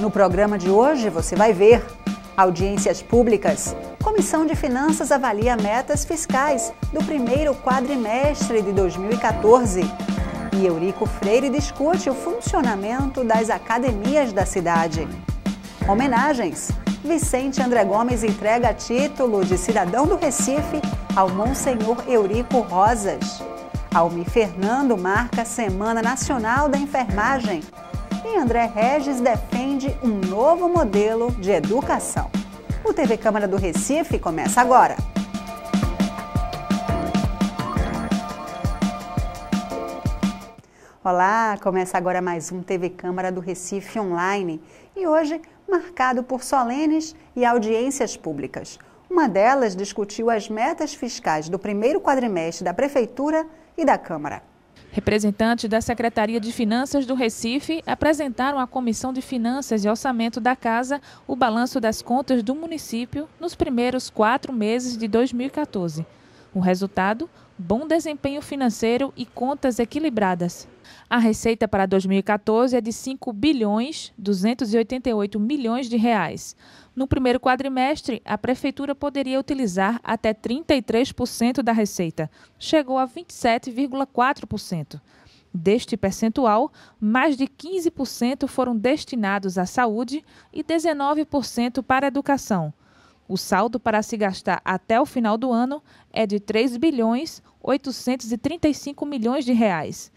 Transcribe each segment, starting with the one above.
No programa de hoje você vai ver audiências públicas. Comissão de Finanças avalia metas fiscais do primeiro quadrimestre de 2014. E Eurico Freire discute o funcionamento das academias da cidade. Homenagens. Vicente André Gomes entrega título de cidadão do Recife ao Monsenhor Eurico Rosas. Almi Fernando marca Semana Nacional da Enfermagem. E André Regis defende um novo modelo de educação. O TV Câmara do Recife começa agora. Olá, começa agora mais um TV Câmara do Recife online. E hoje, marcado por solenes e audiências públicas. Uma delas discutiu as metas fiscais do primeiro quadrimestre da Prefeitura e da Câmara. Representantes da Secretaria de Finanças do Recife apresentaram à Comissão de Finanças e Orçamento da Casa o balanço das contas do município nos primeiros 4 meses de 2014. O resultado? Bom desempenho financeiro e contas equilibradas. A receita para 2014 é de 5.288 milhões de reais. No primeiro quadrimestre, a Prefeitura poderia utilizar até 33% da receita. Chegou a 27,4%. Deste percentual, mais de 15% foram destinados à saúde e 19% para a educação. O saldo para se gastar até o final do ano é de 3.835 milhões de reais.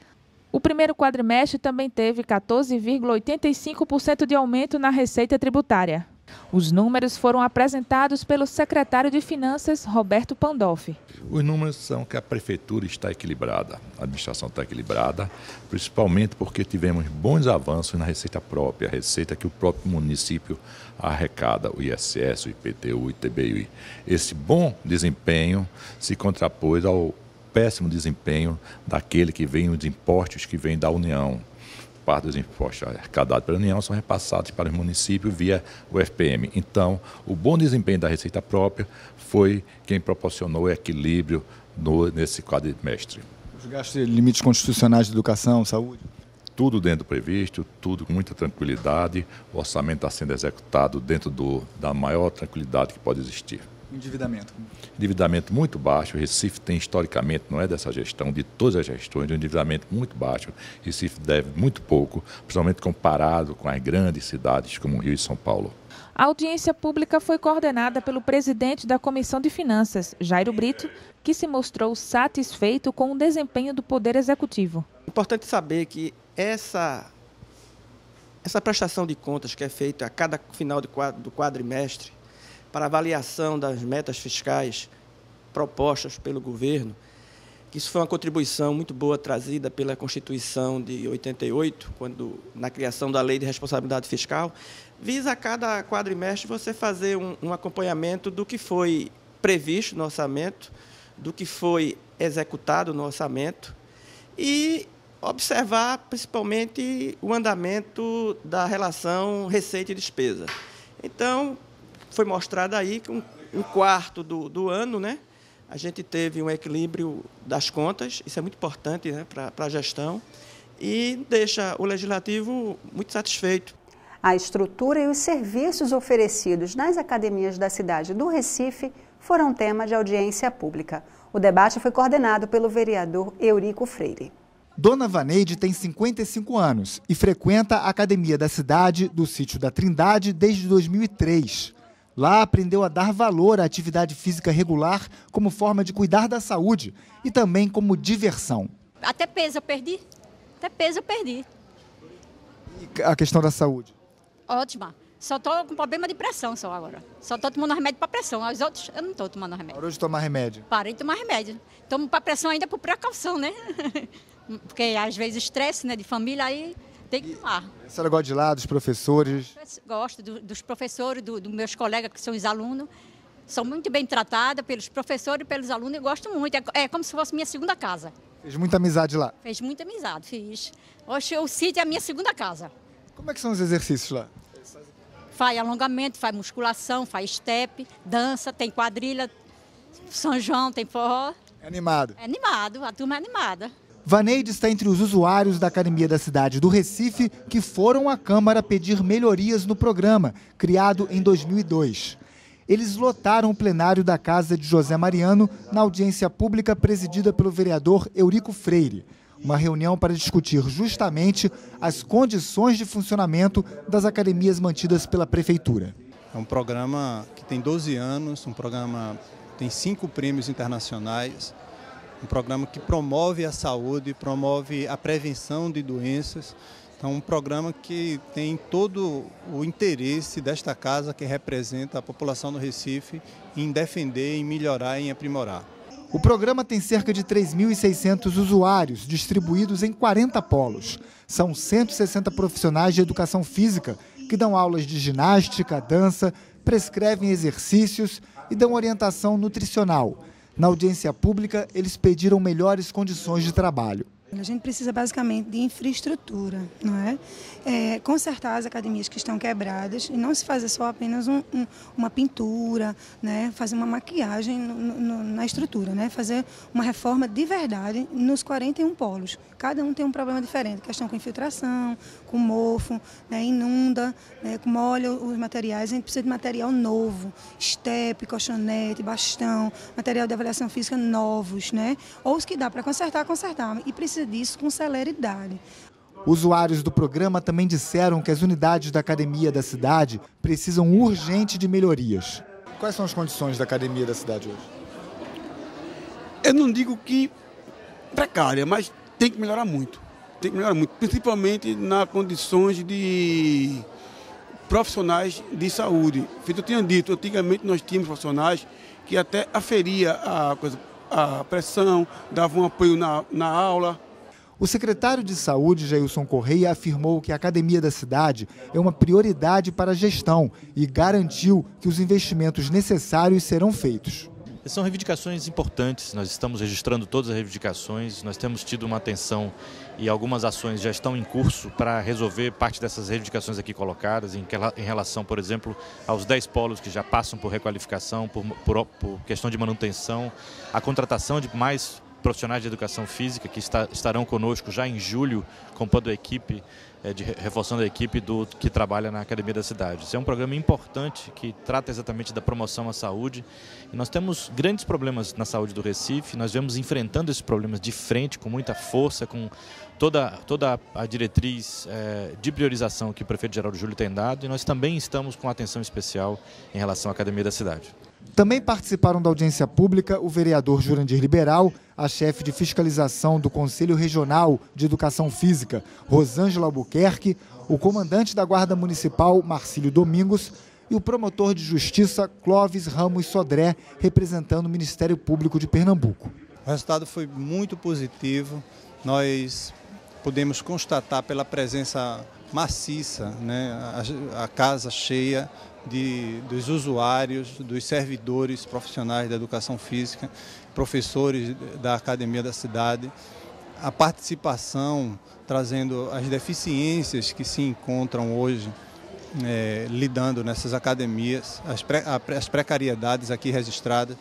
O primeiro quadrimestre também teve 14,85% de aumento na receita tributária. Os números foram apresentados pelo secretário de Finanças, Roberto Pandolfi. Os números são que a Prefeitura está equilibrada, a administração está equilibrada, principalmente porque tivemos bons avanços na receita própria, a receita que o próprio município arrecada, o ISS, o IPTU, o ITBI. Esse bom desempenho se contrapôs ao péssimo desempenho daquele que vem os impostos que vêm da União. Parte dos impostos arrecadados pela União são repassados para os municípios via o FPM. Então, o bom desempenho da receita própria foi quem proporcionou o equilíbrio nesse quadrimestre. Os gastos e limites constitucionais de educação, saúde? Tudo dentro do previsto, tudo com muita tranquilidade. O orçamento está sendo executado dentro da maior tranquilidade que pode existir. Endividamento? Endividamento muito baixo. O Recife tem, historicamente, não é dessa gestão, de todas as gestões, um endividamento muito baixo. O Recife deve muito pouco, principalmente comparado com as grandes cidades como Rio e São Paulo. A audiência pública foi coordenada pelo presidente da Comissão de Finanças, Jairo Brito, que se mostrou satisfeito com o desempenho do Poder Executivo. É importante saber que essa prestação de contas que é feita a cada final do quadrimestre, para avaliação das metas fiscais propostas pelo governo, que isso foi uma contribuição muito boa trazida pela Constituição de 88, na criação da Lei de Responsabilidade Fiscal, visa a cada quadrimestre você fazer um acompanhamento do que foi previsto no orçamento, do que foi executado no orçamento e observar principalmente o andamento da relação receita e despesa. Então, foi mostrado aí que um quarto do ano, né, a gente teve um equilíbrio das contas, isso é muito importante, né, para a gestão, e deixa o Legislativo muito satisfeito. A estrutura e os serviços oferecidos nas academias da cidade do Recife foram tema de audiência pública. O debate foi coordenado pelo vereador Eurico Freire. Dona Vaneide tem 55 anos e frequenta a academia da cidade do Sítio da Trindade desde 2003. Lá aprendeu a dar valor à atividade física regular como forma de cuidar da saúde e também como diversão. Até peso eu perdi. E a questão da saúde? Ótima. Só estou com problema de pressão só agora. Só estou tomando remédio para pressão. Os outros eu não estou tomando remédio. Parou de tomar remédio? Parei de tomar remédio. Tomo para pressão ainda por precaução, né? Porque às vezes estresse, né, de família, aí tem que tomar. A senhora gosta de lá, dos professores? Gosto dos professores, dos meus colegas que são os alunos. Sou muito bem tratada pelos professores e pelos alunos. Eu gosto muito. É como se fosse minha segunda casa. Fez muita amizade lá? Fez muita amizade, fiz. Hoje o sítio é a minha segunda casa. Como é que são os exercícios lá? Faz alongamento, faz musculação, faz step, dança, tem quadrilha, São João, tem forró. É animado? É animado, a turma é animada. Vaneide está entre os usuários da Academia da Cidade do Recife que foram à Câmara pedir melhorias no programa, criado em 2002. Eles lotaram o plenário da Casa de José Mariano na audiência pública presidida pelo vereador Eurico Freire. Uma reunião para discutir justamente as condições de funcionamento das academias mantidas pela Prefeitura. É um programa que tem 12 anos, um programa que tem 5 prêmios internacionais, um programa que promove a saúde, promove a prevenção de doenças. Então, um programa que tem todo o interesse desta casa, que representa a população do Recife, em defender, em melhorar, em aprimorar. O programa tem cerca de 3.600 usuários, distribuídos em 40 polos. São 160 profissionais de educação física que dão aulas de ginástica, dança, prescrevem exercícios e dão orientação nutricional. Na audiência pública, eles pediram melhores condições de trabalho. A gente precisa basicamente de infraestrutura, não é? Consertar as academias que estão quebradas e não se fazer só apenas uma pintura, né? Fazer uma maquiagem na estrutura, né? Fazer uma reforma de verdade nos 41 polos. Cada um tem um problema diferente, questão com infiltração, com mofo, né? Inunda, né? Molha os materiais. A gente precisa de material novo, estepe, colchonete, bastão, material de avaliação física novos, né? Ou os que dá para consertar, e precisa disso com celeridade. Usuários do programa também disseram que as unidades da Academia da Cidade precisam urgente de melhorias. Quais são as condições da Academia da Cidade hoje? Eu não digo que precária, mas tem que melhorar muito. Tem que melhorar muito, principalmente nas condições de profissionais de saúde. Eu tinha dito, antigamente nós tínhamos profissionais que até aferia a pressão, dava um apoio na aula. O secretário de Saúde, Jailson Correia, afirmou que a Academia da Cidade é uma prioridade para a gestão e garantiu que os investimentos necessários serão feitos. São reivindicações importantes, nós estamos registrando todas as reivindicações, nós temos tido uma atenção e algumas ações já estão em curso para resolver parte dessas reivindicações aqui colocadas, em relação, por exemplo, aos 10 polos que já passam por requalificação, por questão de manutenção, a contratação de mais profissionais de educação física que estarão conosco já em julho, compondo a equipe, reforçando a equipe que trabalha na Academia da Cidade. Esse é um programa importante que trata exatamente da promoção à saúde. E nós temos grandes problemas na saúde do Recife, nós vemos enfrentando esses problemas de frente, com muita força, com toda a diretriz de priorização que o prefeito Geraldo Júlio tem dado, e nós também estamos com atenção especial em relação à Academia da Cidade. Também participaram da audiência pública o vereador Jurandir Liberal, a chefe de fiscalização do Conselho Regional de Educação Física, Rosângela Albuquerque, o comandante da Guarda Municipal, Marcílio Domingos, e o promotor de Justiça, Clóvis Ramos Sodré, representando o Ministério Público de Pernambuco. O resultado foi muito positivo. Nós podemos constatar pela presença maciça, né, a casa cheia dos usuários, dos servidores profissionais da educação física, professores da Academia da Cidade, a participação trazendo as deficiências que se encontram hoje lidando nessas academias, as precariedades aqui registradas.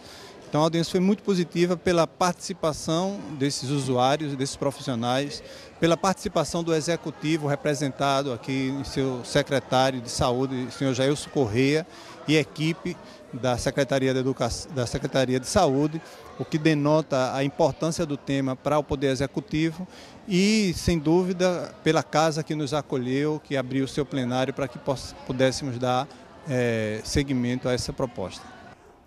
Então a audiência foi muito positiva pela participação desses usuários, desses profissionais, pela participação do Executivo representado aqui em seu secretário de Saúde, senhor Jailson Correia, e equipe da Secretaria de Saúde, o que denota a importância do tema para o Poder Executivo e, sem dúvida, pela casa que nos acolheu, que abriu o seu plenário para que pudéssemos dar seguimento a essa proposta.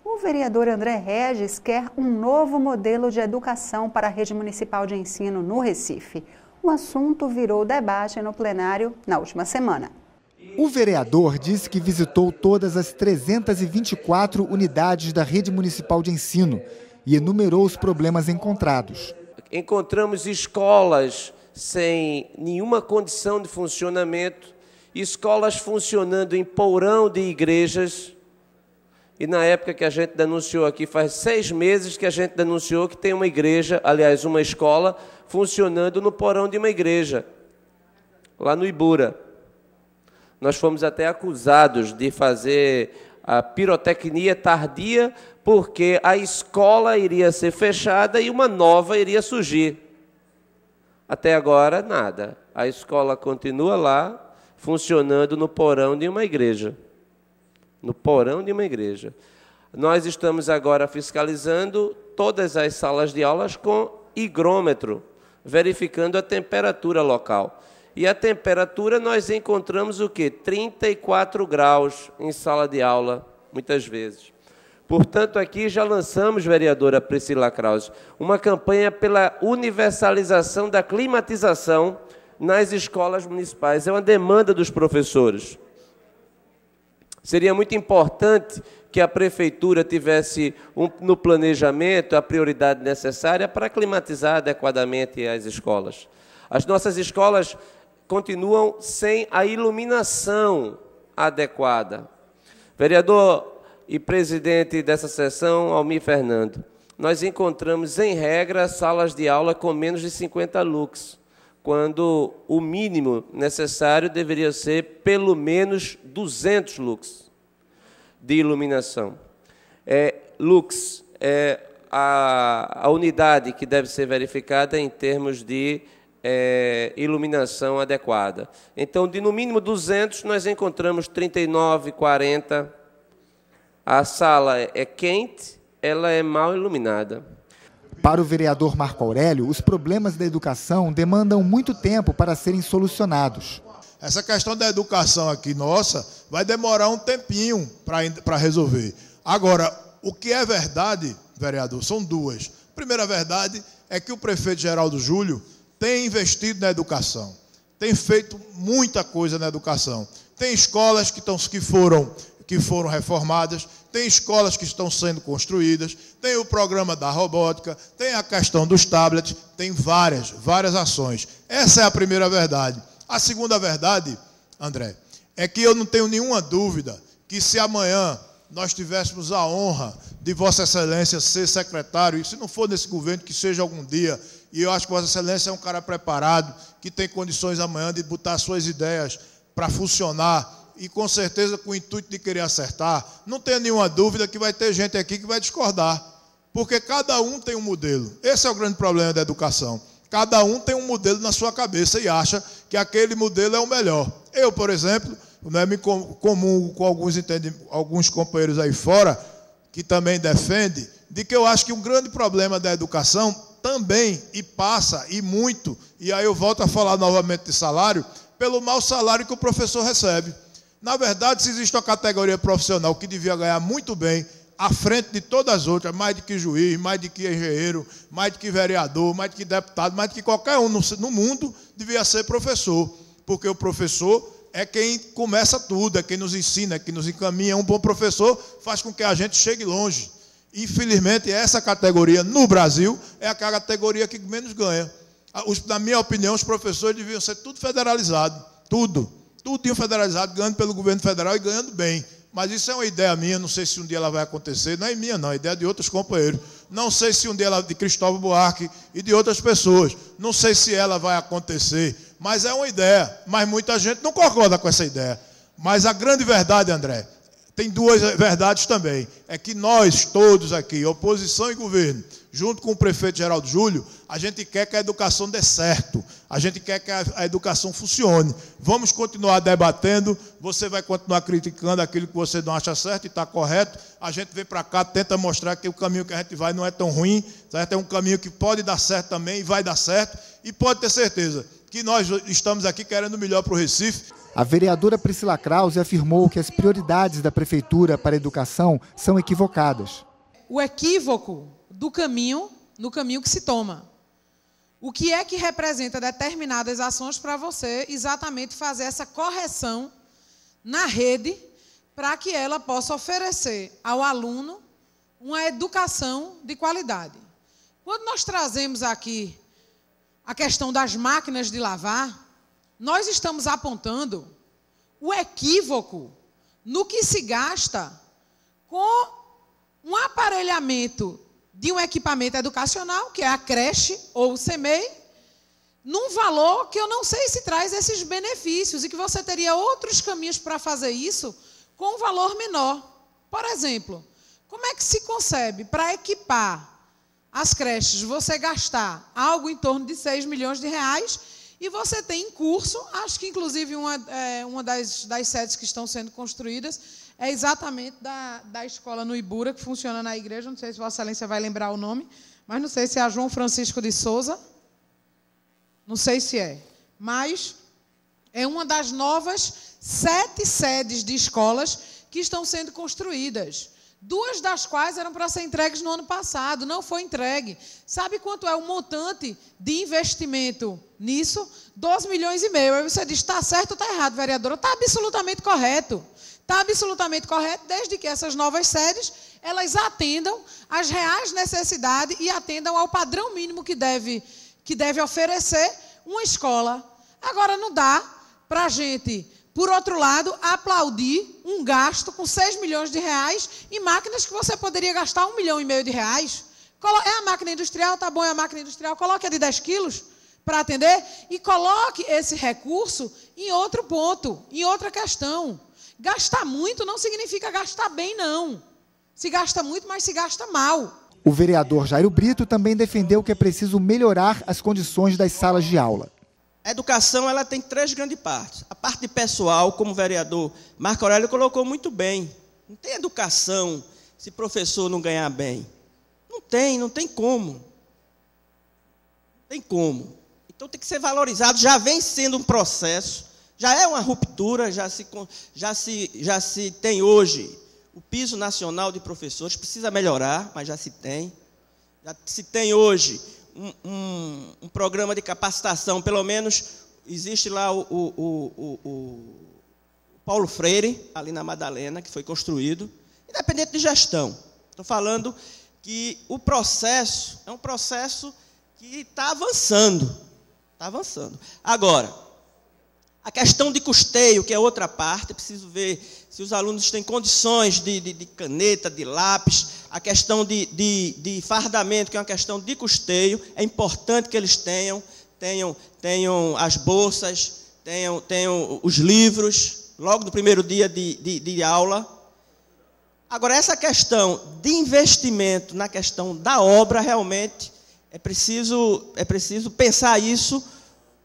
O vereador André Regis quer um novo modelo de educação para a rede municipal de ensino no Recife. O assunto virou debate no plenário na última semana. O vereador disse que visitou todas as 324 unidades da rede municipal de ensino e enumerou os problemas encontrados. Encontramos escolas sem nenhuma condição de funcionamento, escolas funcionando em porão de igrejas. E na época que a gente denunciou aqui, faz 6 meses que a gente denunciou que tem uma igreja, aliás, uma escola, funcionando no porão de uma igreja, lá no Ibura. Nós fomos até acusados de fazer a pirotecnia tardia, porque a escola iria ser fechada e uma nova iria surgir. Até agora, nada. A escola continua lá, funcionando no porão de uma igreja. No porão de uma igreja. Nós estamos agora fiscalizando todas as salas de aulas com higrômetro, verificando a temperatura local. E a temperatura nós encontramos o quê? 34 graus em sala de aula, muitas vezes. Portanto, aqui já lançamos, vereadora Priscila Krause, uma campanha pela universalização da climatização nas escolas municipais. É uma demanda dos professores. Seria muito importante que a prefeitura tivesse no planejamento a prioridade necessária para climatizar adequadamente as escolas. As nossas escolas continuam sem a iluminação adequada. Vereador e presidente dessa sessão, Almir Fernando, nós encontramos, em regra, salas de aula com menos de 50 lux, quando o mínimo necessário deveria ser pelo menos 200 lux de iluminação. Lux é a unidade que deve ser verificada em termos de iluminação adequada. Então, de no mínimo 200, nós encontramos 39, 40. A sala é quente, ela é mal iluminada. Para o vereador Marco Aurélio, os problemas da educação demandam muito tempo para serem solucionados. Essa questão da educação aqui nossa vai demorar um tempinho para resolver. Agora, o que é verdade, vereador, são duas. A primeira verdade é que o prefeito Geraldo Júlio tem investido na educação, tem feito muita coisa na educação. Tem escolas que foram reformadas, tem escolas que estão sendo construídas, tem o programa da robótica, tem a questão dos tablets, tem várias ações. Essa é a primeira verdade. A segunda verdade, André, é que eu não tenho nenhuma dúvida que se amanhã nós tivéssemos a honra de Vossa Excelência ser secretário, e se não for nesse governo, que seja algum dia, e eu acho que Vossa Excelência é um cara preparado, que tem condições amanhã de botar suas ideias para funcionar, e com certeza com o intuito de querer acertar, não tenha nenhuma dúvida que vai ter gente aqui que vai discordar, porque cada um tem um modelo. Esse é o grande problema da educação. Cada um tem um modelo na sua cabeça e acha que aquele modelo é o melhor. Eu, por exemplo, me comungo com alguns companheiros aí fora, que também defendem, de que eu acho que um grande problema da educação também, e passa, e muito, e aí eu volto a falar novamente de salário, pelo mau salário que o professor recebe. Na verdade, se existe uma categoria profissional que devia ganhar muito bem, à frente de todas as outras, mais do que juiz, mais do que engenheiro, mais do que vereador, mais do que deputado, mais do que qualquer um no mundo, devia ser professor. Porque o professor é quem começa tudo, é quem nos ensina, é quem nos encaminha. Um bom professor faz com que a gente chegue longe. Infelizmente, essa categoria, no Brasil, é a categoria que menos ganha. Na minha opinião, os professores deviam ser tudo federalizado. Tudo federalizado, ganhando pelo governo federal e ganhando bem. Mas isso é uma ideia minha, não sei se um dia ela vai acontecer. Não é minha, não, é ideia de outros companheiros. Não sei se um dia ela de Cristóvão Buarque e de outras pessoas. Não sei se ela vai acontecer, mas é uma ideia. Mas muita gente não concorda com essa ideia. Mas a grande verdade, André, tem duas verdades também. É que nós todos aqui, oposição e governo, junto com o prefeito Geraldo Júlio, a gente quer que a educação dê certo. A gente quer que a educação funcione. Vamos continuar debatendo. Você vai continuar criticando aquilo que você não acha certo e está correto. A gente vem para cá, tenta mostrar que o caminho que a gente vai não é tão ruim. Certo? É um caminho que pode dar certo também e vai dar certo. E pode ter certeza que nós estamos aqui querendo o melhor para o Recife. A vereadora Priscila Krause afirmou que as prioridades da prefeitura para a educação são equivocadas. O equívoco do caminho, no caminho que se toma. O que é que representa determinadas ações para você exatamente fazer essa correção na rede para que ela possa oferecer ao aluno uma educação de qualidade. Quando nós trazemos aqui a questão das máquinas de lavar, nós estamos apontando o equívoco no que se gasta com um aparelhamento de um equipamento educacional, que é a creche ou o CEMEI, num valor que eu não sei se traz esses benefícios e que você teria outros caminhos para fazer isso com um valor menor. Por exemplo, como é que se concebe para equipar as creches, você gastar algo em torno de 6 milhões de reais, e você tem em curso, acho que inclusive uma das sedes que estão sendo construídas é exatamente da escola no Ibura, que funciona na igreja, não sei se Vossa Excelência vai lembrar o nome, mas não sei se é a João Francisco de Souza, não sei se é, mas é uma das novas 7 sedes de escolas que estão sendo construídas. 2 das quais eram para ser entregues no ano passado, não foi entregue. Sabe quanto é o montante de investimento nisso? 12 milhões e meio. Aí você diz, está certo ou está errado, vereadora? Está absolutamente correto. Está absolutamente correto, desde que essas novas sedes, elas atendam às reais necessidades e atendam ao padrão mínimo que deve oferecer uma escola. Agora, não dá para a gente, por outro lado, aplaudir um gasto com 6 milhões de reais em máquinas que você poderia gastar 1,5 milhão de reais. É a máquina industrial, tá bom, é a máquina industrial, coloque a de 10 quilos para atender e coloque esse recurso em outro ponto, em outra questão. Gastar muito não significa gastar bem, não. Se gasta muito, mas se gasta mal. O vereador Jairo Brito também defendeu que é preciso melhorar as condições das salas de aula. A educação ela tem 3 grandes partes. A parte pessoal, como o vereador Marco Aurélio colocou muito bem. Não tem educação se professor não ganhar bem. Não tem como. Não tem como. Então tem que ser valorizado, já vem sendo um processo, já é uma ruptura, já se tem hoje o piso nacional de professores, precisa melhorar, mas já se tem. Já se tem hoje um programa de capacitação, pelo menos existe lá o Paulo Freire, ali na Madalena, que foi construído, independente de gestão. Estou falando que o processo é um processo que está avançando. Está avançando. Agora, a questão de custeio, que é outra parte, é preciso ver se os alunos têm condições de caneta, de lápis, a questão de fardamento, que é uma questão de custeio, é importante que eles tenham as bolsas, tenham os livros, logo no primeiro dia de aula. Agora, essa questão de investimento na questão da obra, realmente, é preciso pensar isso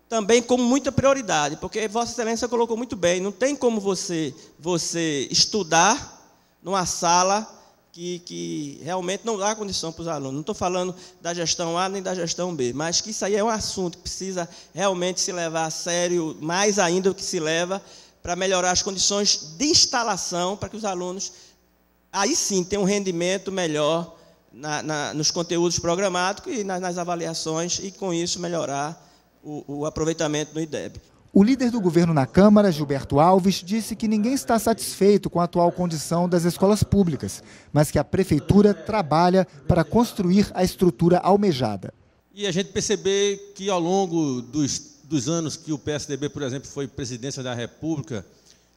também como muita prioridade, porque Vossa Excelência colocou muito bem, não tem como você estudar numa sala que realmente não dá condição para os alunos. Não estou falando da gestão A nem da gestão B, mas que isso aí é um assunto que precisa realmente se levar a sério, mais ainda do que se leva, para melhorar as condições de instalação, para que os alunos, aí sim, tenham um rendimento melhor nos conteúdos programáticos e nas avaliações, e com isso melhorar o aproveitamento do IDEB. O líder do governo na Câmara, Gilberto Alves, disse que ninguém está satisfeito com a atual condição das escolas públicas, mas que a Prefeitura trabalha para construir a estrutura almejada. E a gente perceber que, ao longo dos anos que o PSDB, por exemplo, foi presidência da República,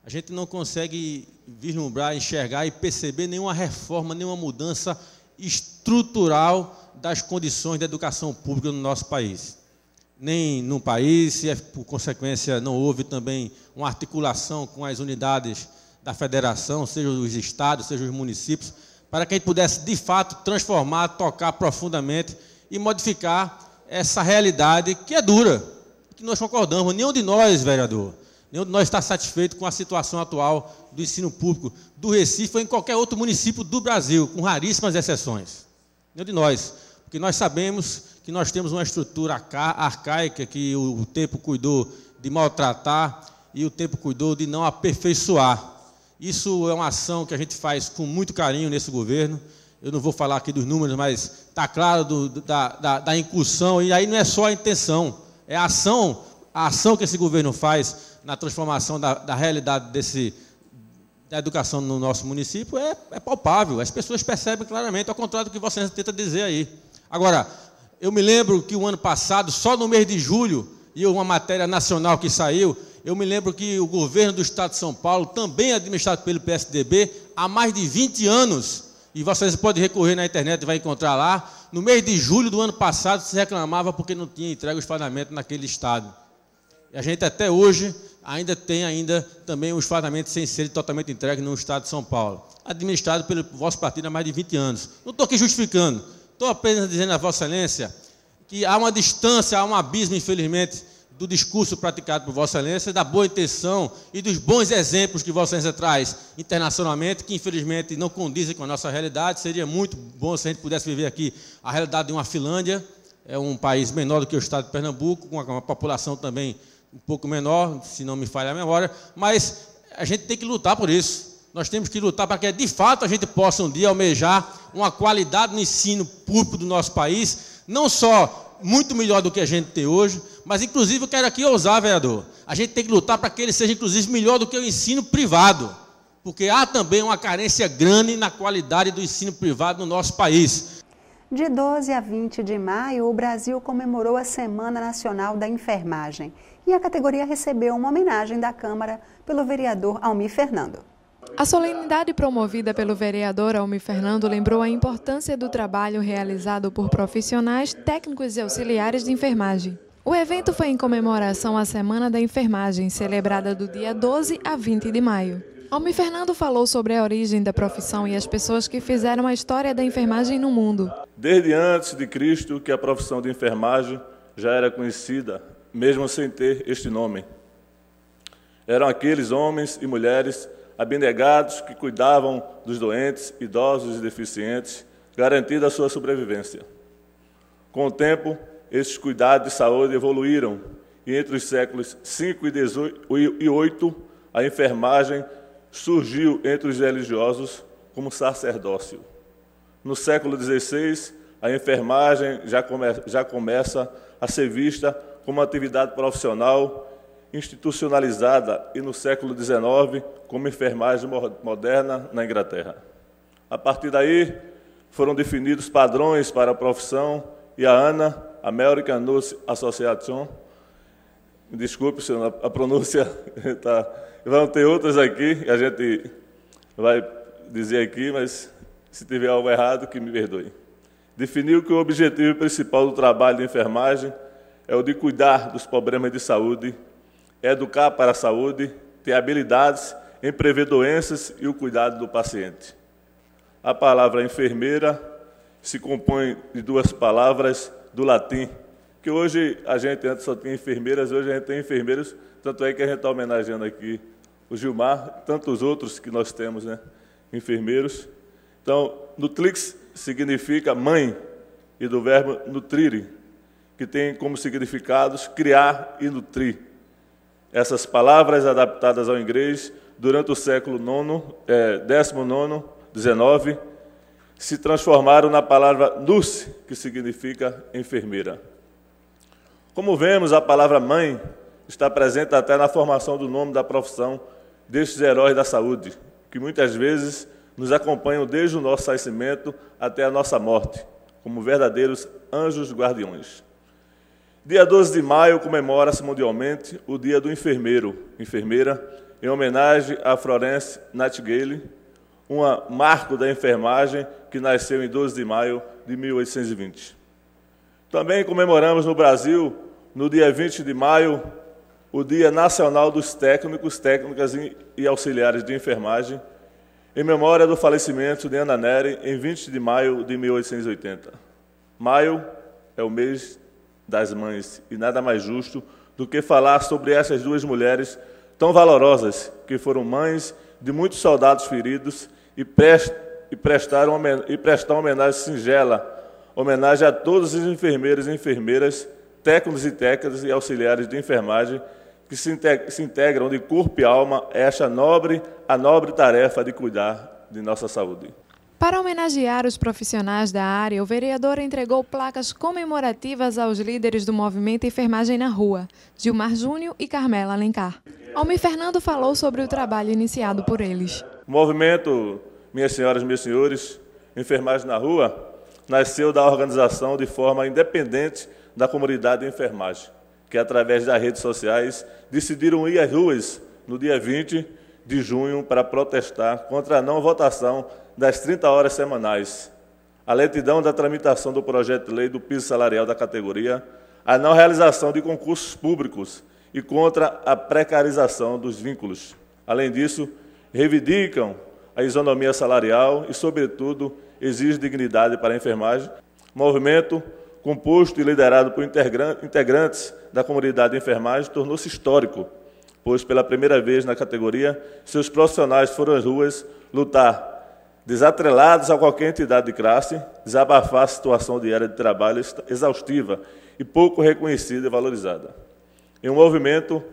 a gente não consegue vislumbrar, enxergar e perceber nenhuma reforma, nenhuma mudança estrutural das condições da educação pública no nosso país. Nem no país, se por consequência não houve também uma articulação com as unidades da federação, seja os estados, seja os municípios, para que a gente pudesse, de fato, transformar, tocar profundamente e modificar essa realidade que é dura, que nós concordamos. Nenhum de nós, vereador, nenhum de nós está satisfeito com a situação atual do ensino público do Recife ou em qualquer outro município do Brasil, com raríssimas exceções. Nenhum de nós, porque nós sabemos que nós temos uma estrutura arcaica que o tempo cuidou de maltratar e o tempo cuidou de não aperfeiçoar. Isso é uma ação que a gente faz com muito carinho nesse governo. Eu não vou falar aqui dos números, mas está claro da incursão, e aí não é só a intenção, é a ação que esse governo faz na transformação da realidade da educação no nosso município é palpável, as pessoas percebem claramente, ao contrário do que você tenta dizer aí. Agora, eu me lembro que o ano passado, só no mês de julho, e uma matéria nacional que saiu, eu me lembro que o governo do Estado de São Paulo, também administrado pelo PSDB, há mais de 20 anos, e vocês podem recorrer na internet e vai encontrar lá, no mês de julho do ano passado se reclamava porque não tinha entregue os fardamentos naquele estado. E a gente até hoje ainda tem também os fardamentos sem serem totalmente entregues no Estado de São Paulo, administrado pelo vosso partido há mais de 20 anos. Não estou aqui justificando, Estou apenas dizendo a Vossa Excelência que há uma distância, há um abismo, infelizmente, do discurso praticado por Vossa Excelência, da boa intenção e dos bons exemplos que Vossa Excelência traz internacionalmente, que infelizmente não condizem com a nossa realidade. Seria muito bom se a gente pudesse viver aqui a realidade de uma Finlândia, é um país menor do que o estado de Pernambuco, com uma população também um pouco menor, se não me falha a memória, mas a gente tem que lutar por isso. Nós temos que lutar para que, de fato, a gente possa um dia almejar uma qualidade no ensino público do nosso país, não só muito melhor do que a gente tem hoje, mas, inclusive, eu quero aqui ousar, vereador, a gente tem que lutar para que ele seja, inclusive, melhor do que o ensino privado, porque há também uma carência grande na qualidade do ensino privado no nosso país. De 12 a 20 de maio, o Brasil comemorou a Semana Nacional da Enfermagem e a categoria recebeu uma homenagem da Câmara pelo vereador Almir Fernando. A solenidade promovida pelo vereador Almir Fernando lembrou a importância do trabalho realizado por profissionais, técnicos e auxiliares de enfermagem. O evento foi em comemoração à Semana da Enfermagem, celebrada do dia 12 a 20 de maio. Almir Fernando falou sobre a origem da profissão e as pessoas que fizeram a história da enfermagem no mundo. Desde antes de Cristo que a profissão de enfermagem já era conhecida, mesmo sem ter este nome. Eram aqueles homens e mulheres abnegados que cuidavam dos doentes, idosos e deficientes, garantindo a sua sobrevivência. Com o tempo, esses cuidados de saúde evoluíram e entre os séculos V e VIII, a enfermagem surgiu entre os religiosos como sacerdócio. No século XVI, a enfermagem já começa a ser vista como atividade profissional institucionalizada e no século XIX como enfermagem moderna na Inglaterra. A partir daí, foram definidos padrões para a profissão e a ANA, American Nurse Association, desculpe se a pronúncia está... Vão ter outras aqui, a gente vai dizer aqui, mas se tiver algo errado, que me perdoe. Definiu que o objetivo principal do trabalho de enfermagem é o de cuidar dos problemas de saúde, educar para a saúde, ter habilidades em prever doenças e o cuidado do paciente. A palavra enfermeira se compõe de duas palavras do latim, que hoje a gente antes só tinha enfermeiras, hoje a gente tem enfermeiros, tanto é que a gente está homenageando aqui o Gilmar, tantos outros que nós temos, né, enfermeiros. Então, nutrix significa mãe, e do verbo nutrire, que tem como significados criar e nutrir. Essas palavras adaptadas ao inglês durante o século XIX, XIX, se transformaram na palavra nurse, que significa enfermeira. Como vemos, a palavra mãe está presente até na formação do nome da profissão destes heróis da saúde, que muitas vezes nos acompanham desde o nosso nascimento até a nossa morte, como verdadeiros anjos guardiões. Dia 12 de maio comemora-se mundialmente o Dia do Enfermeira, em homenagem a Florence Nightingale, uma marco da enfermagem que nasceu em 12 de maio de 1820. Também comemoramos no Brasil, no dia 20 de maio, o Dia Nacional dos Técnicos, Técnicas e Auxiliares de Enfermagem, em memória do falecimento de Ana Nery, em 20 de maio de 1880. Maio é o mês das mães, e nada mais justo do que falar sobre essas duas mulheres tão valorosas, que foram mães de muitos soldados feridos e prestar uma homenagem singela, homenagem a todos os enfermeiros e enfermeiras, técnicos e técnicas e auxiliares de enfermagem que se integram de corpo e alma a nobre tarefa de cuidar de nossa saúde. Para homenagear os profissionais da área, o vereador entregou placas comemorativas aos líderes do movimento Enfermagem na Rua, Gilmar Júnior e Carmela Alencar. Almir Fernando falou sobre o trabalho iniciado por eles. O movimento, minhas senhoras e meus senhores, Enfermagem na Rua, nasceu da organização de forma independente da comunidade de enfermagem, que através das redes sociais decidiram ir às ruas no dia 20 de junho para protestar contra a não votação das 30 horas semanais, a lentidão da tramitação do projeto de lei do piso salarial da categoria, a não realização de concursos públicos e contra a precarização dos vínculos. Além disso, reivindicam a isonomia salarial e, sobretudo, exigem dignidade para a enfermagem. Movimento composto e liderado por integrantes da comunidade de enfermagem tornou-se histórico, pois, pela primeira vez na categoria, seus profissionais foram às ruas lutar, desatrelados a qualquer entidade de classe, desabafar a situação diária de trabalho exaustiva e pouco reconhecida e valorizada. Em um movimento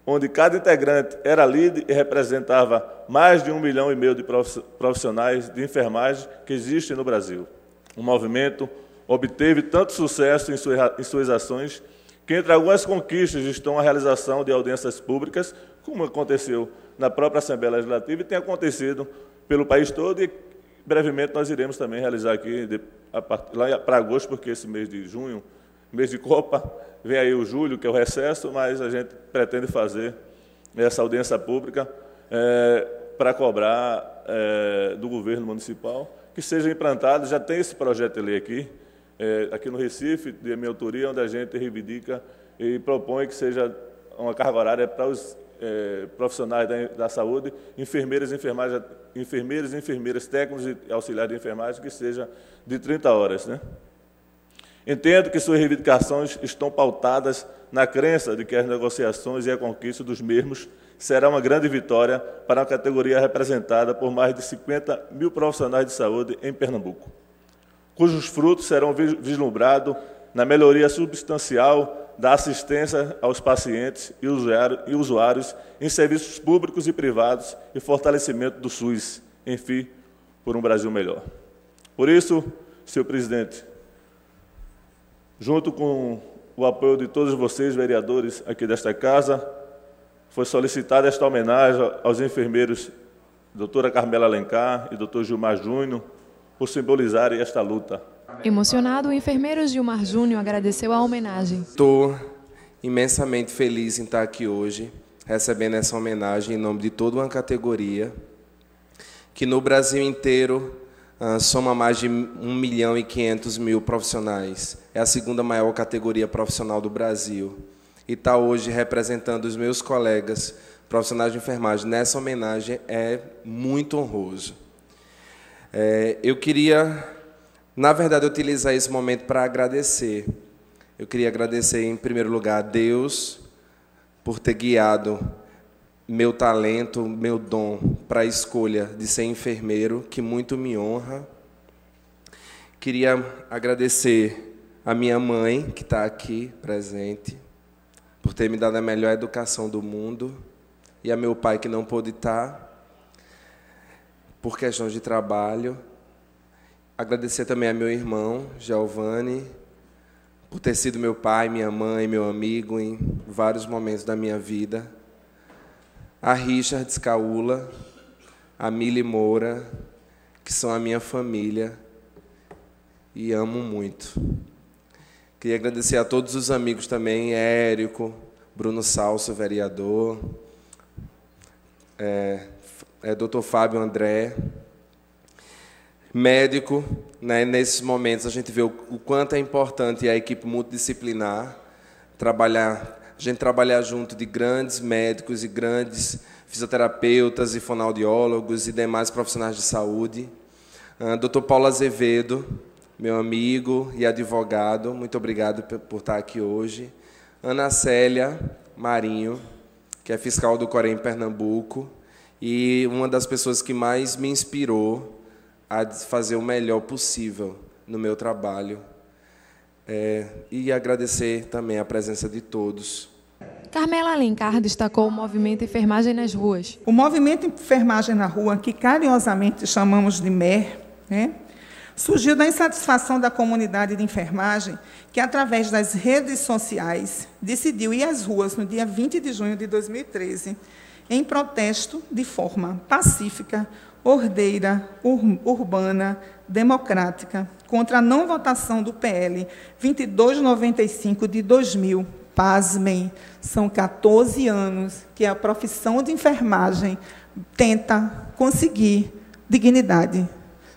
onde cada integrante era líder e representava mais de 1,5 milhão de profissionais de enfermagem que existem no Brasil. O movimento obteve tanto sucesso em suas ações que, entre algumas conquistas, estão a realização de audiências públicas, como aconteceu na própria Assembleia Legislativa e tem acontecido pelo país todo, e brevemente nós iremos também realizar aqui, lá para agosto, porque esse mês de junho, mês de Copa, vem aí o julho, que é o recesso, mas a gente pretende fazer essa audiência pública para cobrar do governo municipal que seja implantado. Já tem esse projeto de lei aqui no Recife, de minha autoria, onde a gente reivindica e propõe que seja uma carga horária para os profissionais da saúde, enfermeiras e enfermeiras, técnicos e auxiliares de enfermagem, que seja de 30 horas. Né? Entendo que suas reivindicações estão pautadas na crença de que as negociações e a conquista dos mesmos será uma grande vitória para a categoria representada por mais de 50 mil profissionais de saúde em Pernambuco, cujos frutos serão vislumbrados na melhoria substancial da assistência aos pacientes e usuários em serviços públicos e privados e fortalecimento do SUS, enfim, por um Brasil melhor. Por isso, senhor presidente, junto com o apoio de todos vocês, vereadores aqui desta casa, foi solicitada esta homenagem aos enfermeiros doutora Carmela Alencar e doutor Gilmar Júnior, por simbolizarem esta luta. Emocionado, o enfermeiro Gilmar Júnior agradeceu a homenagem. Estou imensamente feliz em estar aqui hoje, recebendo essa homenagem em nome de toda uma categoria que no Brasil inteiro soma mais de 1.500.000 profissionais. É a segunda maior categoria profissional do Brasil. E estar hoje representando os meus colegas profissionais de enfermagem nessa homenagem é muito honroso. Eu queria, na verdade, utilizar esse momento para agradecer. Eu queria agradecer, em primeiro lugar, a Deus por ter guiado meu talento, meu dom para a escolha de ser enfermeiro, que muito me honra. Queria agradecer a minha mãe, que está aqui presente, por ter me dado a melhor educação do mundo, e a meu pai, que não pôde estar por questões de trabalho. Agradecer também a meu irmão, Giovanni, por ter sido meu pai, minha mãe, meu amigo em vários momentos da minha vida. A Richard Scaula, a Mili Moura, que são a minha família e amo muito. Queria agradecer a todos os amigos também, Érico, Bruno Salso, vereador, Dr. Fábio André, médico, né? Nesses momentos a gente vê o quanto é importante a equipe multidisciplinar, a gente trabalhar junto de grandes médicos e grandes fisioterapeutas e fonoaudiólogos e demais profissionais de saúde. Dr. Paulo Azevedo, meu amigo e advogado, muito obrigado por estar aqui hoje. Ana Célia Marinho, que é fiscal do Corém em Pernambuco, e uma das pessoas que mais me inspirou a fazer o melhor possível no meu trabalho. E agradecer também a presença de todos. Carmela Alencar destacou o movimento Enfermagem nas Ruas. O movimento Enfermagem na Rua, que carinhosamente chamamos de MER, né, surgiu da insatisfação da comunidade de enfermagem, que, através das redes sociais, decidiu ir às ruas no dia 20 de junho de 2013, em protesto de forma pacífica, ordeira, urbana, democrática, contra a não votação do PL 2295 de 2000. Pasmem, são 14 anos que a profissão de enfermagem tenta conseguir dignidade.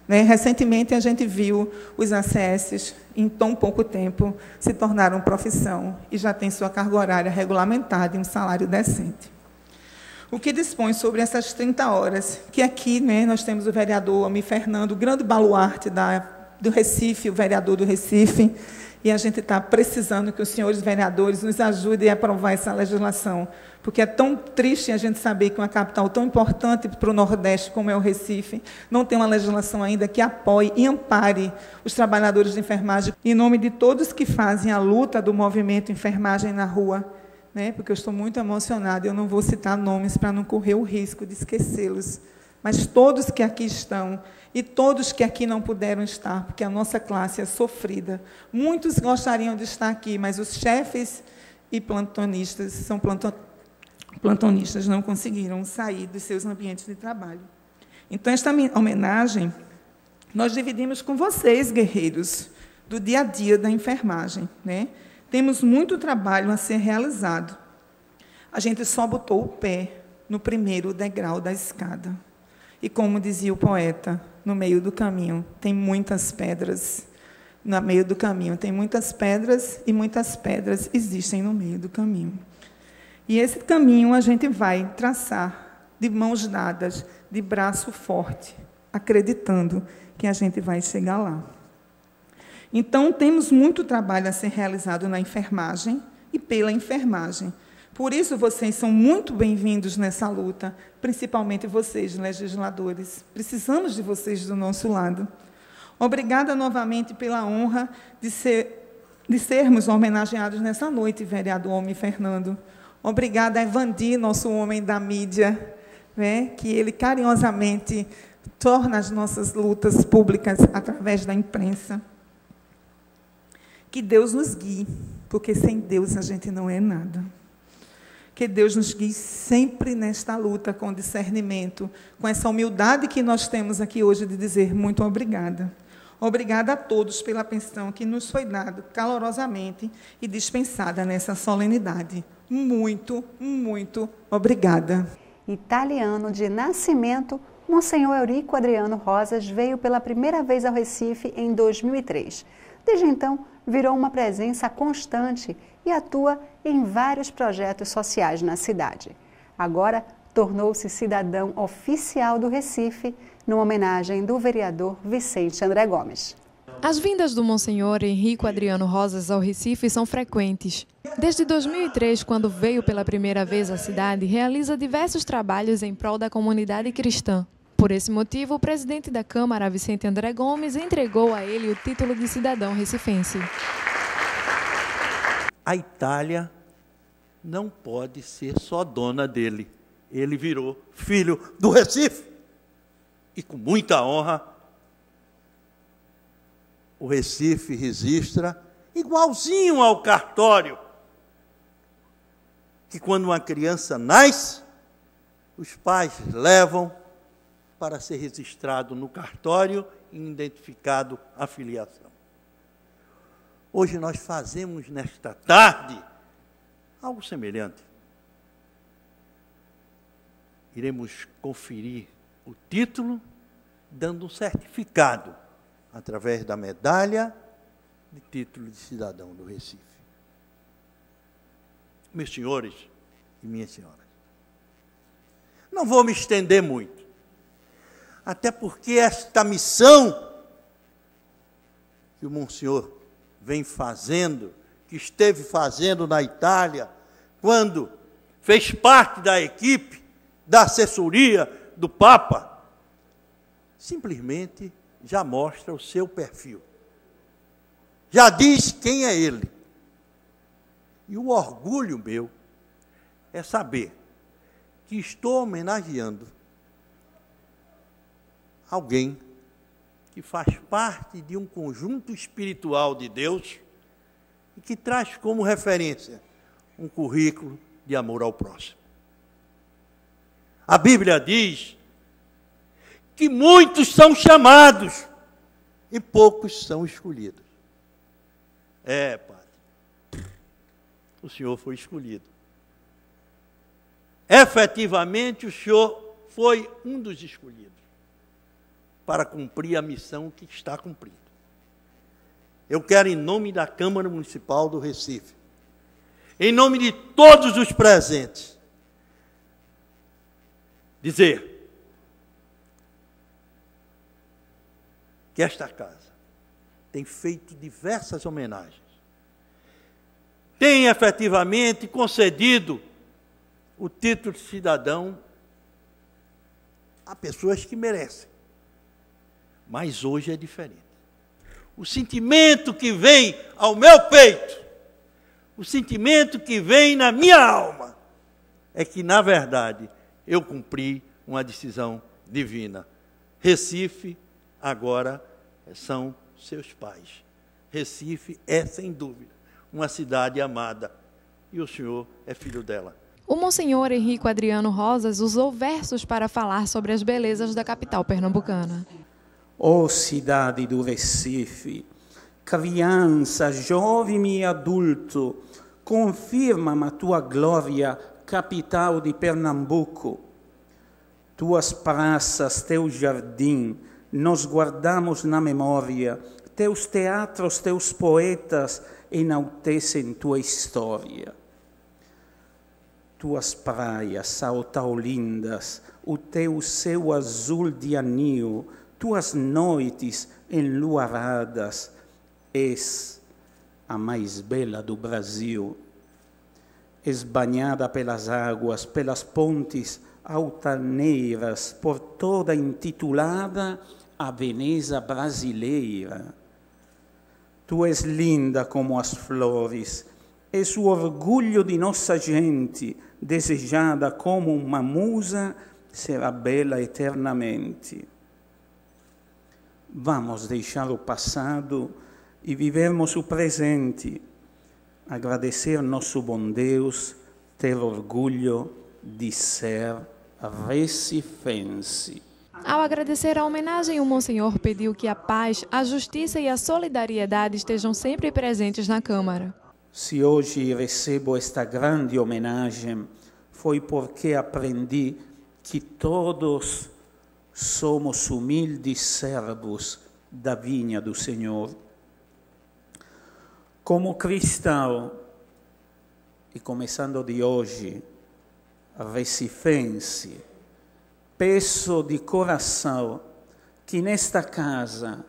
Né? Recentemente, a gente viu os ACS, em tão pouco tempo, se tornaram profissão e já tem sua carga horária regulamentada e um salário decente. O que dispõe sobre essas 30 horas, que aqui, né, nós temos o vereador Almir Fernando, o grande baluarte da do Recife, o vereador do Recife, e a gente está precisando que os senhores vereadores nos ajudem a aprovar essa legislação, porque é tão triste a gente saber que uma capital tão importante para o Nordeste como é o Recife não tem uma legislação ainda que apoie e ampare os trabalhadores de enfermagem. Em nome de todos que fazem a luta do movimento Enfermagem na Rua, né, porque eu estou muito emocionada, eu não vou citar nomes para não correr o risco de esquecê-los, mas todos que aqui estão e todos que aqui não puderam estar, porque a nossa classe é sofrida. Muitos gostariam de estar aqui, mas os chefes e plantonistas, plantonistas não conseguiram sair dos seus ambientes de trabalho. Então, esta homenagem nós dividimos com vocês, guerreiros, do dia a dia da enfermagem, né? Temos muito trabalho a ser realizado. A gente só botou o pé no primeiro degrau da escada. E, como dizia o poeta, no meio do caminho tem muitas pedras. No meio do caminho tem muitas pedras, e muitas pedras existem no meio do caminho. E esse caminho a gente vai traçar de mãos dadas, de braço forte, acreditando que a gente vai chegar lá. Então, temos muito trabalho a ser realizado na enfermagem e pela enfermagem. Por isso, vocês são muito bem-vindos nessa luta, principalmente vocês, legisladores. Precisamos de vocês do nosso lado. Obrigada novamente pela honra de sermos homenageados nessa noite, vereador Almir Fernando. Obrigada a Evandi, nosso homem da mídia, né, que ele carinhosamente torna as nossas lutas públicas através da imprensa. Que Deus nos guie, porque sem Deus a gente não é nada. Que Deus nos guie sempre nesta luta com discernimento, com essa humildade que nós temos aqui hoje de dizer muito obrigada. Obrigada a todos pela atenção que nos foi dada calorosamente e dispensada nessa solenidade. Muito, muito obrigada. Italiano de nascimento, Monsenhor Eurico Adriano Rosas veio pela primeira vez ao Recife em 2003. Desde então, virou uma presença constante e atua em vários projetos sociais na cidade. Agora, tornou-se cidadão oficial do Recife, numa homenagem do vereador Vicente André Gomes. As vindas do Monsenhor Eurico Adriano Rosas ao Recife são frequentes. Desde 2003, quando veio pela primeira vez à cidade, realiza diversos trabalhos em prol da comunidade cristã. Por esse motivo, o presidente da Câmara, Vicente André Gomes, entregou a ele o título de cidadão recifense. A Itália não pode ser só dona dele. Ele virou filho do Recife. E com muita honra, o Recife registra igualzinho ao cartório, que quando uma criança nasce, os pais levam para ser registrado no cartório e identificado a filiação. Hoje nós fazemos nesta tarde algo semelhante. Iremos conferir o título, dando um certificado, através da medalha de título de cidadão do Recife. Meus senhores e minhas senhoras, não vou me estender muito, até porque esta missão que o Monsenhor vem fazendo, que esteve fazendo na Itália, quando fez parte da equipe, da assessoria do Papa, simplesmente já mostra o seu perfil. Já diz quem é ele. E o orgulho meu é saber que estou homenageando alguém que faz parte de um conjunto espiritual de Deus e que traz como referência um currículo de amor ao próximo. A Bíblia diz que muitos são chamados e poucos são escolhidos. Padre, o senhor foi escolhido. Efetivamente, o senhor foi um dos escolhidos para cumprir a missão que está cumprindo. Eu quero, em nome da Câmara Municipal do Recife, em nome de todos os presentes, dizer que esta casa tem feito diversas homenagens. Tem efetivamente concedido o título de cidadão a pessoas que merecem. Mas hoje é diferente. O sentimento que vem ao meu peito, o sentimento que vem na minha alma, é que, na verdade, eu cumpri uma decisão divina. Recife, agora, são seus pais. Recife é, sem dúvida, uma cidade amada. E o senhor é filho dela. O Monsenhor Henrico Adriano Rosas usou versos para falar sobre as belezas da capital pernambucana. Ó cidade do Recife, criança, jovem e adulto, confirma a tua glória, capital de Pernambuco. Tuas praças, teu jardim, nós guardamos na memória. Teus teatros, teus poetas enaltecem tua história. Tuas praias, saltau lindas, o teu céu azul de anil, tuas noites enluaradas, és a mais bela do Brasil. És banhada pelas águas, pelas pontes altaneiras, por toda intitulada a Veneza brasileira. Tu és linda como as flores, és o orgulho de nossa gente, desejada como uma musa, será bela eternamente. Vamos deixar o passado e vivermos o presente, agradecer nosso bom Deus, ter orgulho de ser recifense. Ao agradecer a homenagem, o Monsenhor pediu que a paz, a justiça e a solidariedade estejam sempre presentes na Câmara. Se hoje recebo esta grande homenagem, foi porque aprendi que todos somos humildes servos da vinha do Senhor. Como cristão, e começando de hoje, recifense, peço de coração que nesta casa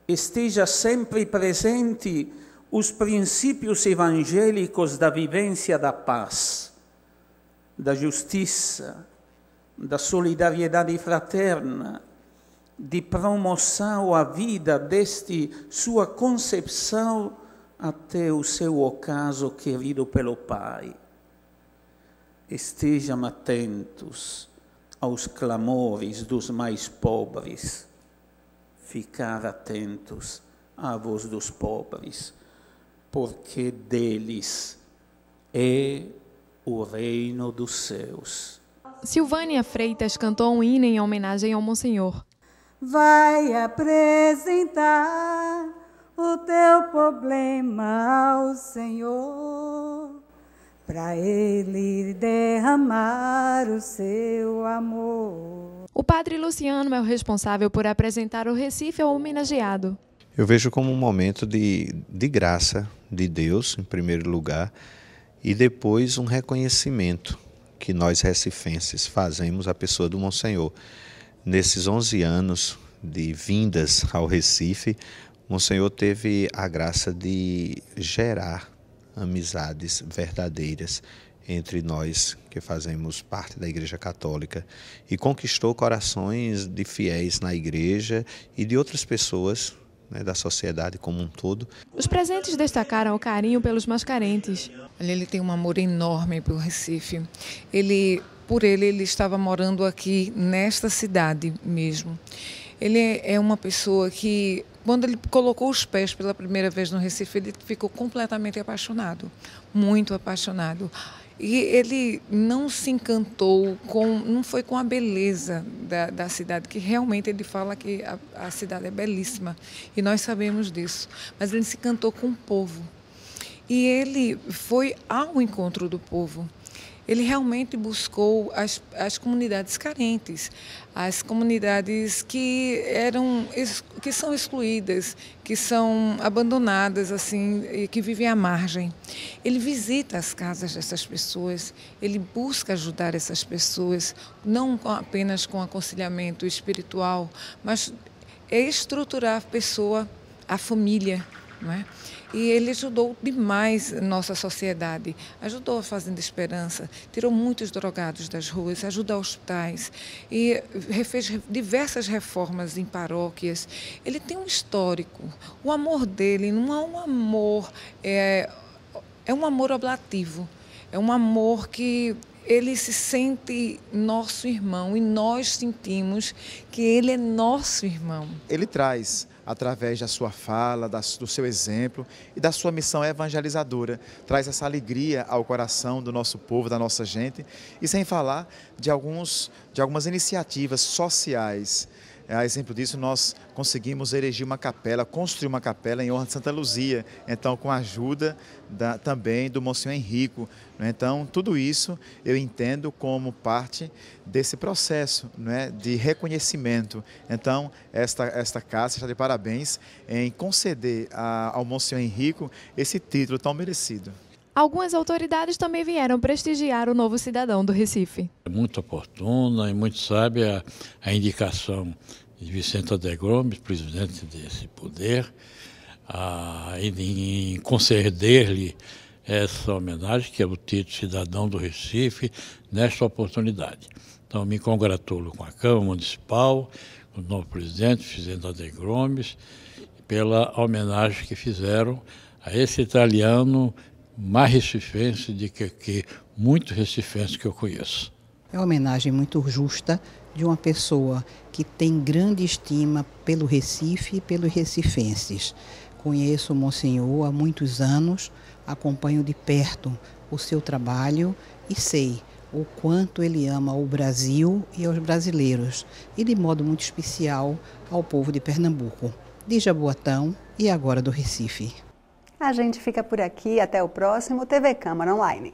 esteja sempre presente os princípios evangélicos da vivência da paz, da justiça, da solidariedade fraterna, de promoção à vida desde sua concepção até o seu ocaso querido pelo Pai. Estejam atentos aos clamores dos mais pobres, ficar atentos à voz dos pobres, porque deles é o reino dos céus. Silvânia Freitas cantou um hino em homenagem ao Monsenhor. Vai apresentar o teu problema ao Senhor, para Ele derramar o seu amor. O padre Luciano é o responsável por apresentar o Recife ao homenageado. Eu vejo como um momento de graça de Deus, em primeiro lugar, e depois um reconhecimento que nós recifenses fazemos à pessoa do Monsenhor. Nesses 11 anos de vindas ao Recife, o Monsenhor teve a graça de gerar amizades verdadeiras entre nós que fazemos parte da Igreja Católica e conquistou corações de fiéis na Igreja e de outras pessoas, né, da sociedade como um todo. Os presentes destacaram o carinho pelos mais carentes. Ele tem um amor enorme pelo Recife. Por ele estava morando aqui nesta cidade mesmo. Ele é uma pessoa que, quando ele colocou os pés pela primeira vez no Recife, ele ficou completamente apaixonado, muito apaixonado. E ele não se encantou, não foi com a beleza da cidade, que realmente ele fala que a cidade é belíssima, e nós sabemos disso, mas ele se encantou com o povo. E ele foi ao encontro do povo. Ele realmente buscou as comunidades carentes, as comunidades que são excluídas, que são abandonadas, assim, e que vivem à margem. Ele visita as casas dessas pessoas, ele busca ajudar essas pessoas, não apenas com aconselhamento espiritual, mas estruturar a pessoa a família, não é? E ele ajudou demais nossa sociedade, ajudou a Fazenda Esperança, tirou muitos drogados das ruas, ajudou hospitais e fez diversas reformas em paróquias. Ele tem um histórico. O amor dele não é um amor, é um amor oblativo, é um amor que ele se sente nosso irmão e nós sentimos que ele é nosso irmão. Ele traz, através da sua fala, do seu exemplo e da sua missão evangelizadora, traz essa alegria ao coração do nosso povo, da nossa gente, e sem falar de algumas iniciativas sociais. A exemplo disso, nós conseguimos erigir uma capela, construir uma capela em honra de Santa Luzia, então com a ajuda também do Monsenhor Henrico. Então, tudo isso eu entendo como parte desse processo, de reconhecimento. Então, esta casa está de parabéns em conceder ao Monsenhor Henrico esse título tão merecido. Algumas autoridades também vieram prestigiar o novo cidadão do Recife. É muito oportuna e muito sábia a indicação de Vicente Adegromes, presidente desse poder, em conceder-lhe essa homenagem, que é o título cidadão do Recife, nesta oportunidade. Então, me congratulo com a Câmara Municipal, com o novo presidente, Vicente Adegromes, pela homenagem que fizeram a esse italiano mais recifense do que muitos recifenses que eu conheço. É uma homenagem muito justa de uma pessoa que tem grande estima pelo Recife e pelos recifenses. Conheço o Monsenhor há muitos anos, acompanho de perto o seu trabalho e sei o quanto ele ama o Brasil e aos brasileiros, e de modo muito especial ao povo de Pernambuco, de Jaboatão e agora do Recife. A gente fica por aqui, até o próximo TV Câmara Online.